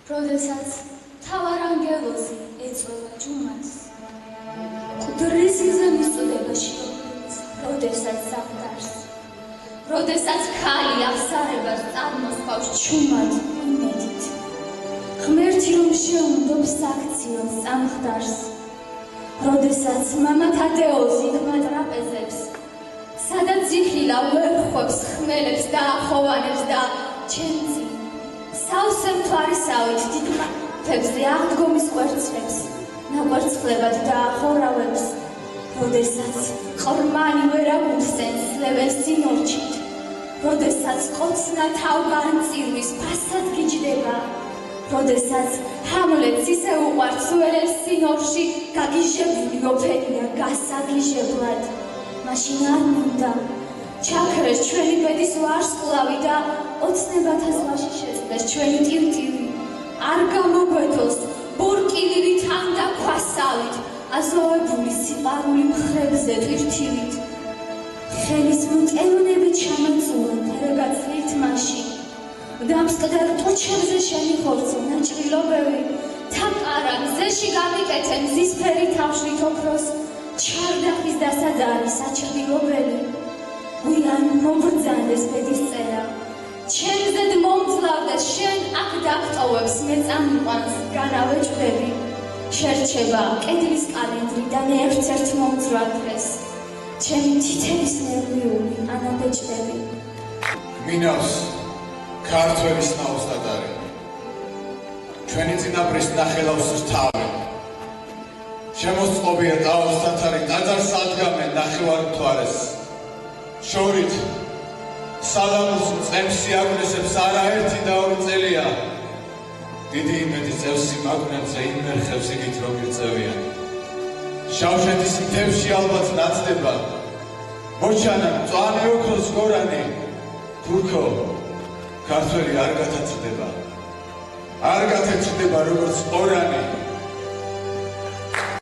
როდესაც თავარ ანგელოზი ეწვევა ჯუმას მკვდრის გზა მისწოდება შიომღვიმის როდესაც ზამთარს როდესაც ქალი აღსარებას წარმოსყავს ჩუმად იმედით ღმერთი რომ შეუნდობს აქციოს წამხდარს როდესაც მამა თადეოზი ღმა ტრაპეზებს სადაც ზიქლილა ვერ ხვებს ხმელებს და ახოვანებს და ჩემცი სავსე მთვარისავით დიდმა თებზე აღდგომის კვერცხებს ნაკვერცხლებად დაახორავებს როდესაც ყრმანი ვერ აგულსენს ლევენ სინორჩით როდესაც ყოცნა თავგან წირვის ფასად გიჯდება როდესაც ჰამლეტს ისე უყვარს ველეს სინორში გაგიჟებული ოფენია გასაგიჟებლად მაშინ არ მინდა ჩაქრეს ჩვენი ბედის ვარსკვლავი და ოცნებათა ზღვაში შეწყდეს ჩვენი ტივტივი არ გამოგვეთოს ბურკილივით ან და ქვასავით აზოვებული სიყვარული მხრებზე თვირთივით ხელის მწევნებით ჩამოწულა ფერგაცლით მაშინ დამსკდარ ტოჩებზე შემიხორცო ნაჭრილობები თაკარა მზეში გამიკეთე მზისფერი თავშლით ოქროს ჩარდახის დასადარი საჭრილობელი ვიან მოგრძანდეს ბედის წერა ჩემზედ მომძლავდეს შენ აქ დაგტოვებს მე წამიყვანს განავეჭდები შერჩება კედლის კალენდრიდან ერთ-ერთ მომძვრალ დღეს ჩემი თითების ნერვიული ანაბეჭდები მინავს ქართველის ნაოსტატარი ჩვენი წინაპრის ნახელავს რთავი შემოსწყობია ტაოს სათარი ტაძარს ადგამენ ნახევარ მთვარეს შორით სალამოს მწყემსი აგნესებს არაერთი და ორი წელია დიდი იმედი წევს სიმაგნებზე იმერ ხევს იგით რომ ირწევიან შავშეთის მთებში ალბათ ნაცდება მოჩანა მწვანე ოქროს გორანი თურქო ქართველი არ გათაცდება როგორც ყორანი